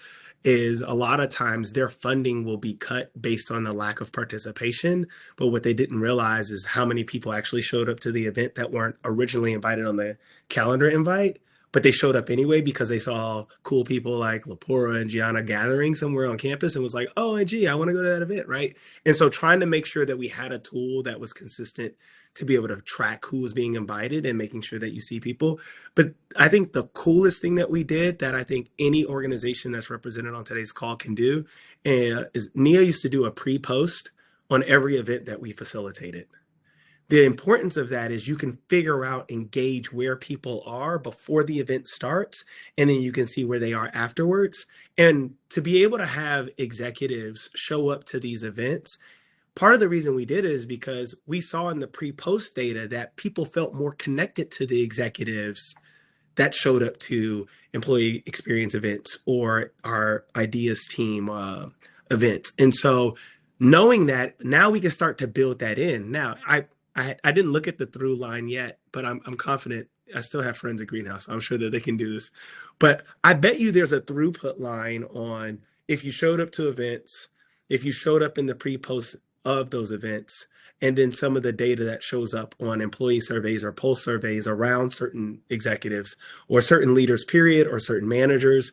is a lot of times their funding will be cut based on the lack of participation. But what they didn't realize is how many people actually showed up to the event that weren't originally invited on the calendar invite, but they showed up anyway because they saw cool people like Lapora and Gianna gathering somewhere on campus and was like, oh, gee, I want to go to that event, right? And so trying to make sure that we had a tool that was consistent to be able to track who was being invited and making sure that you see people. But I think the coolest thing that we did that I think any organization that's represented on today's call can do is Nia used to do a pre-post on every event that we facilitated. The importance of that is you can figure out and gauge where people are before the event starts, and then you can see where they are afterwards. And to be able to have executives show up to these events, part of the reason we did it is because we saw in the pre-post data that people felt more connected to the executives that showed up to employee experience events or our ideas team events. And so knowing that, now we can start to build that in. Now, I didn't look at the through line yet, but I'm confident. I still have friends at Greenhouse. So I'm sure that they can do this. But I bet you there's a throughput line on if you showed up to events, if you showed up in the pre-post of those events, and then some of the data that shows up on employee surveys or pulse surveys around certain executives or certain leaders, period, or certain managers.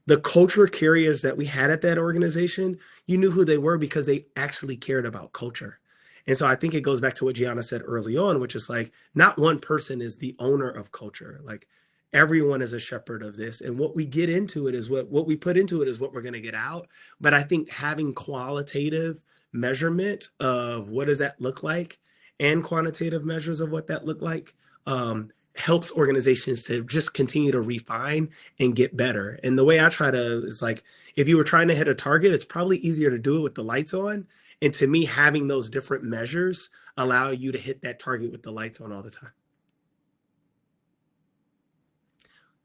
The culture carriers that we had at that organization, you knew who they were because they actually cared about culture. And so I think it goes back to what Gianna said early on, which is like, not one person is the owner of culture. Like everyone is a shepherd of this. And what we get into it is what we put into it is what we're going to get out. But I think having qualitative measurement of what does that look like and quantitative measures of what that look like helps organizations to just continue to refine and get better. And the way I try to is like, if you were trying to hit a target, it's probably easier to do it with the lights on. And to me, having those different measures allow you to hit that target with the lights on all the time.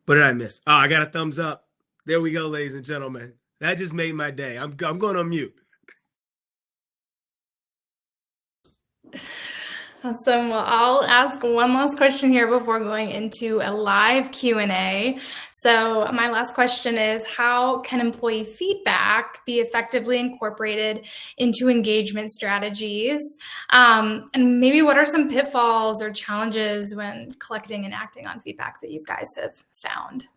What did I miss? Oh, I got a thumbs up. There we go, ladies and gentlemen. That just made my day. I'm going on mute. Awesome. Well, I'll ask one last question here before going into a live Q&A. So my last question is, how can employee feedback be effectively incorporated into engagement strategies? And maybe what are some pitfalls or challenges when collecting and acting on feedback that you guys have found?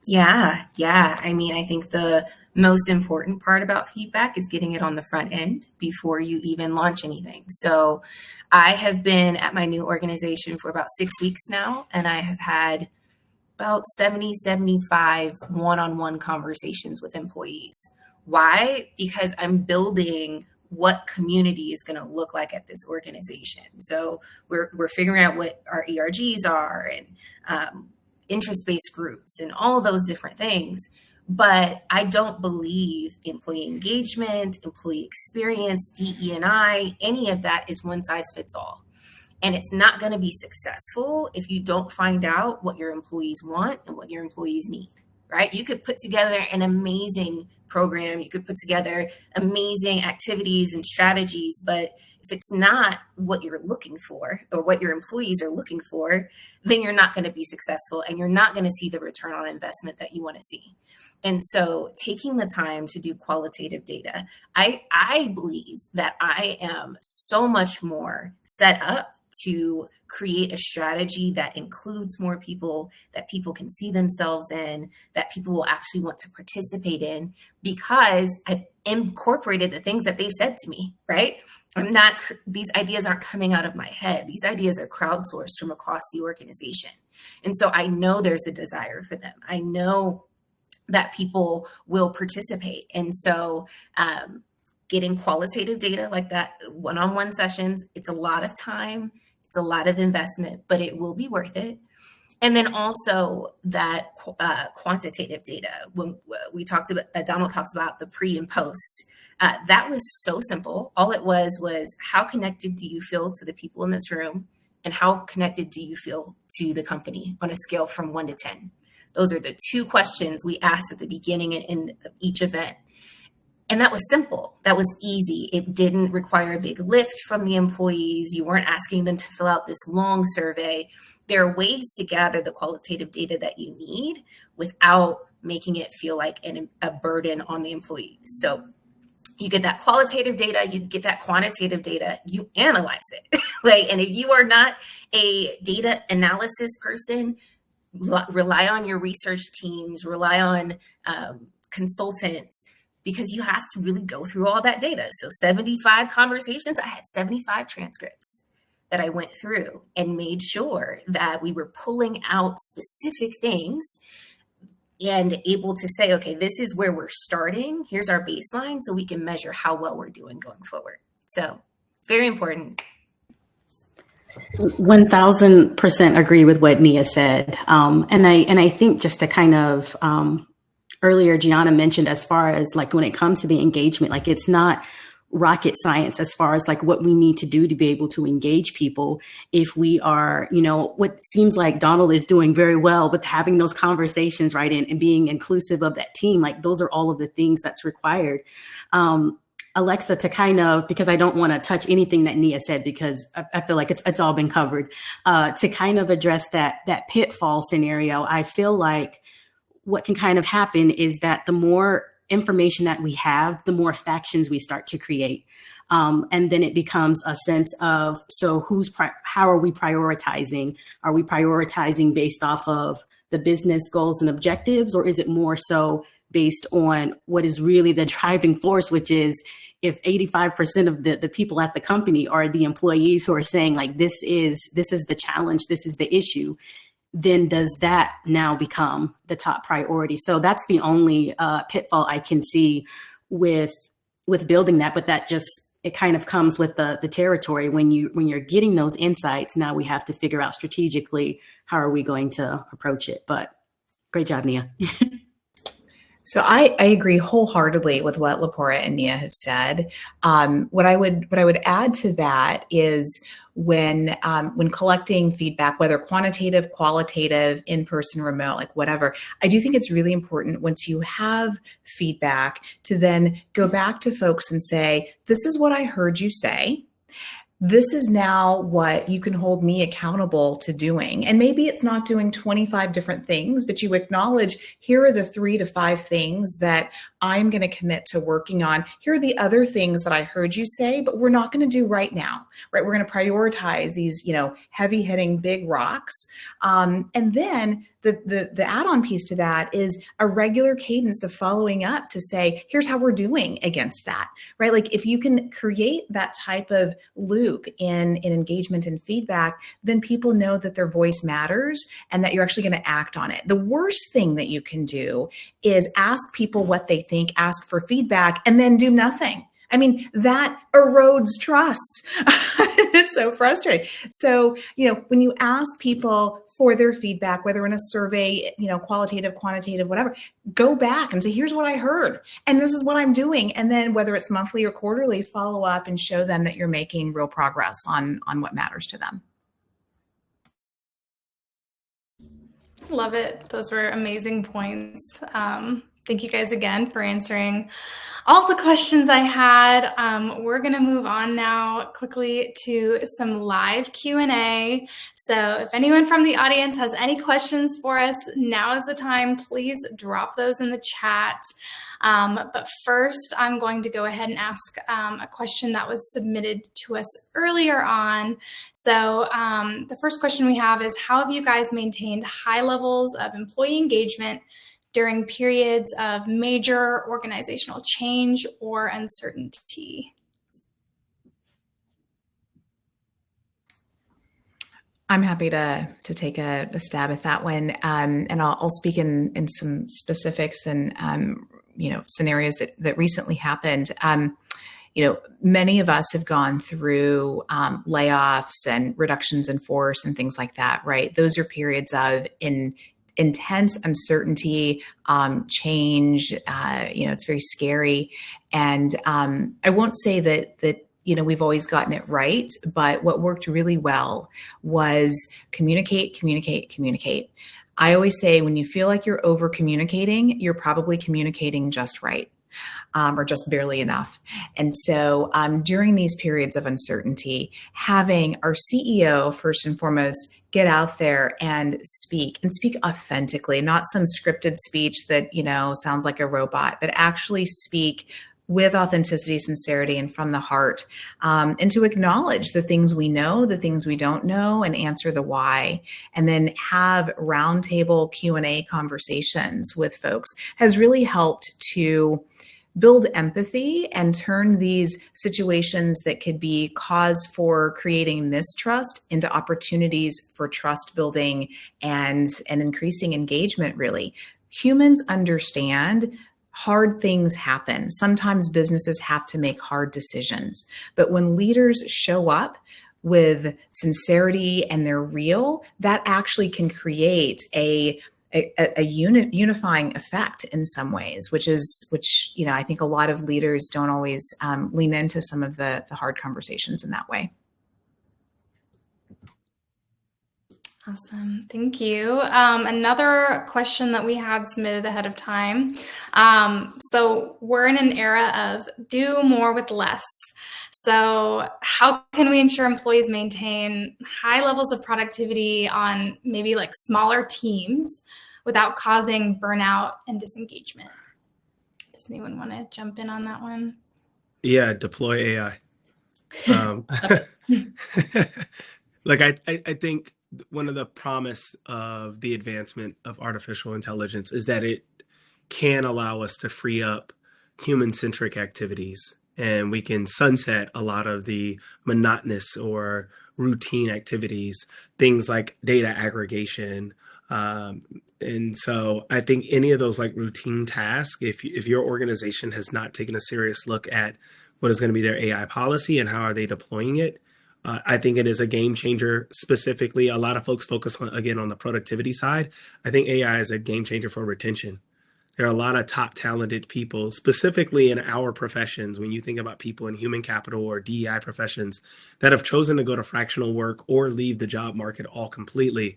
Yeah. I mean, I think the most important part about feedback is getting it on the front end before you even launch anything. So I have been at my new organization for about 6 weeks now, and I have had about 75 one-on-one conversations with employees. Why? Because I'm building what community is going to look like at this organization. So we're figuring out what our ERGs are and interest-based groups and all those different things. But I don't believe employee engagement, employee experience, DE&I, any of that is one size fits all. And it's not going to be successful if you don't find out what your employees want and what your employees need, right? You could put together an amazing program. You could put together amazing activities and strategies, but if it's not what you're looking for or what your employees are looking for, then you're not going to be successful and you're not going to see the return on investment that you want to see. And so taking the time to do qualitative data, I believe that I am so much more set up to create a strategy that includes more people, that people can see themselves in, that people will actually want to participate in, because I've incorporated the things that they've said to me, right? These ideas aren't coming out of my head. These ideas are crowdsourced from across the organization. And so I know there's a desire for them. I know that people will participate. And so getting qualitative data like that, one-on-one sessions, it's a lot of time, it's a lot of investment, but it will be worth it. And then also that quantitative data. When we talked about, Donald talks about the pre and post. That was so simple. All it was how connected do you feel to the people in this room, and how connected do you feel to the company on a scale from 1 to 10? Those are the 2 questions we asked at the beginning in each event. And that was simple. That was easy. It didn't require a big lift from the employees. You weren't asking them to fill out this long survey. There are ways to gather the qualitative data that you need without making it feel like a burden on the employees. So you get that qualitative data, you get that quantitative data, you analyze it. And if you are not a data analysis person, rely on your research teams, rely on consultants, because you have to really go through all that data. So 75 conversations, I had 75 transcripts that I went through and made sure that we were pulling out specific things and able to say, okay, this is where we're starting. Here's our baseline, so we can measure how well we're doing going forward. So very important. 1000% agree with what Nia said. And I think just to kind of, earlier, Gianna mentioned as far as like when it comes to the engagement, like it's not rocket science as far as like what we need to do to be able to engage people. If we are, what seems like Donald is doing very well with having those conversations, right, and being inclusive of that team, like those are all of the things that's required. Alexa, to kind of, because I don't want to touch anything that Nia said, because I feel like it's all been covered, to kind of address that pitfall scenario. I feel like what can kind of happen is that the more information that we have, the more factions we start to create. And then it becomes a sense of, so how are we prioritizing? Are we prioritizing based off of the business goals and objectives, or is it more so based on what is really the driving force, which is if 85% of the people at the company are the employees who are saying like, this is the challenge, this is the issue, then does that now become the top priority? So that's the only pitfall I can see with building that. But that just, it kind of comes with the territory. When you're getting those insights, now we have to figure out strategically, how are we going to approach it? But great job, Nia. So I agree wholeheartedly with what Lepora and Nia have said. What I would add to that is when collecting feedback, whether quantitative, qualitative, in-person, remote, like whatever, I do think it's really important once you have feedback to then go back to folks and say, this is what I heard you say. This is now what you can hold me accountable to doing. And maybe it's not doing 25 different things, but you acknowledge, here are the 3 to 5 things that I'm going to commit to working on. Here are the other things that I heard you say, but we're not going to do right now, right? We're going to prioritize these, heavy hitting big rocks. And then the add-on piece to that is a regular cadence of following up to say, here's how we're doing against that, right? Like if you can create that type of loop in engagement and feedback, then people know that their voice matters and that you're actually going to act on it. The worst thing that you can do is ask people what they think, ask for feedback, and then do nothing. I mean, that erodes trust. It's so frustrating. So, when you ask people for their feedback, whether in a survey, qualitative, quantitative, whatever, go back and say, here's what I heard, and this is what I'm doing. And then whether it's monthly or quarterly, follow up and show them that you're making real progress on what matters to them. Love it. Those were amazing points. Thank you guys again for answering all the questions I had. We're going to move on now quickly to some live Q&A. So if anyone from the audience has any questions for us, now is the time. Please drop those in the chat. But first, I'm going to go ahead and ask a question that was submitted to us earlier on. So the first question we have is, how have you guys maintained high levels of employee engagement during periods of major organizational change or uncertainty? I'm happy to take a stab at that one, and I'll speak in some specifics and scenarios that recently happened. many of us have gone through layoffs and reductions in force and things like that, right? Those are periods of intense uncertainty, change. It's very scary. And I won't say that we've always gotten it right, but what worked really well was communicate. I always say when you feel like you're over communicating, you're probably communicating just right. Or just barely enough. And so during these periods of uncertainty, having our CEO, first and foremost, get out there and speak authentically, not some scripted speech that, sounds like a robot, but actually speak with authenticity, sincerity, and from the heart, and to acknowledge the things we know, the things we don't know, and answer the why, and then have roundtable Q&A conversations with folks has really helped to build empathy and turn these situations that could be cause for creating mistrust into opportunities for trust building and increasing engagement, really. Humans understand hard things happen. Sometimes businesses have to make hard decisions. But when leaders show up with sincerity and they're real, that actually can create a unifying effect in some ways, which I think a lot of leaders don't always lean into some of the hard conversations in that way. Awesome. Thank you. Another question that we had submitted ahead of time. So we're in an era of do more with less. So how can we ensure employees maintain high levels of productivity on maybe like smaller teams without causing burnout and disengagement? Does anyone want to jump in on that one? Yeah, deploy AI. I think one of the promise of the advancement of artificial intelligence is that it can allow us to free up human-centric activities, and we can sunset a lot of the monotonous or routine activities, things like data aggregation. And so I think any of those like routine tasks, if your organization has not taken a serious look at what is going to be their AI policy and how are they deploying it, I think it is a game changer. Specifically, a lot of folks focus on the productivity side. I think AI is a game changer for retention. There are a lot of top talented people, specifically in our professions. When you think about people in human capital or DEI professions that have chosen to go to fractional work or leave the job market all completely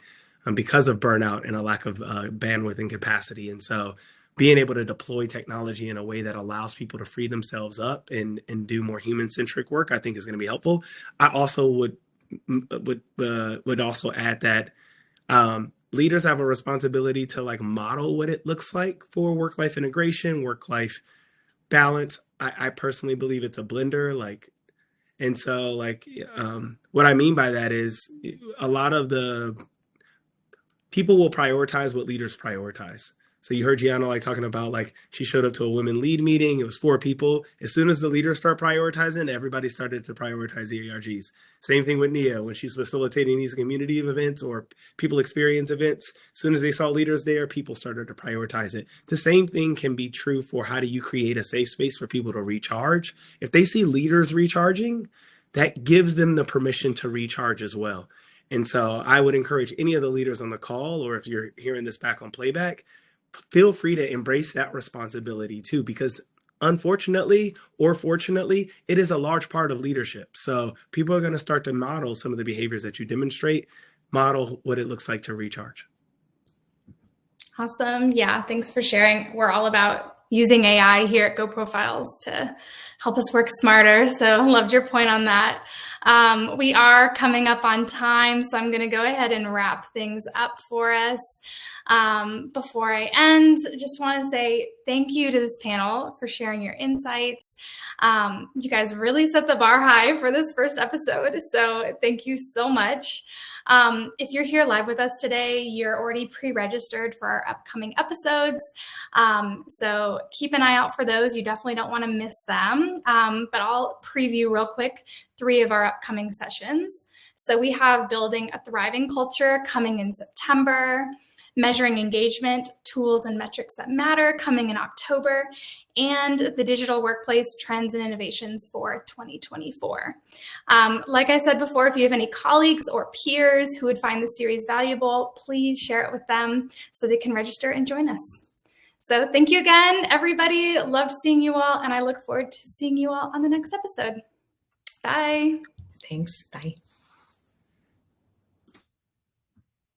because of burnout and a lack of bandwidth and capacity. And so being able to deploy technology in a way that allows people to free themselves up and do more human-centric work, I think is going to be helpful. I also would also add that leaders have a responsibility to like model what it looks like for work-life integration, work-life balance. I personally believe it's a blender. And so what I mean by that is a lot of the people will prioritize what leaders prioritize. So you heard Gianna talking about she showed up to a women lead meeting. It was 4 people. As soon as the leaders start prioritizing, everybody started to prioritize the ARGs. Same thing with Nia when she's facilitating these community events or people experience events. As soon as they saw leaders there, people started to prioritize it. The same thing can be true for how do you create a safe space for people to recharge. If they see leaders recharging, that gives them the permission to recharge as well. And so I would encourage any of the leaders on the call, or if you're hearing this back on playback, feel free to embrace that responsibility too, because unfortunately or fortunately, it is a large part of leadership. So people are going to start to model some of the behaviors that you demonstrate, model what it looks like to recharge. Awesome. Yeah, thanks for sharing. We're all about using AI here at GoProfiles to help us work smarter. So loved your point on that. We are coming up on time, so I'm going to go ahead and wrap things up for us. Before I end, just want to say thank you to this panel for sharing your insights. You guys really set the bar high for this first episode, so thank you so much. If you're here live with us today, you're already pre-registered for our upcoming episodes. So keep an eye out for those. You definitely don't want to miss them. But I'll preview real quick 3 of our upcoming sessions. So we have Building a Thriving Culture coming in September. Measuring Engagement, Tools and Metrics That Matter, coming in October, and the Digital Workplace Trends and Innovations for 2024. Like I said before, if you have any colleagues or peers who would find the series valuable, please share it with them so they can register and join us. So thank you again, everybody. Loved seeing you all, and I look forward to seeing you all on the next episode. Bye. Thanks. Bye.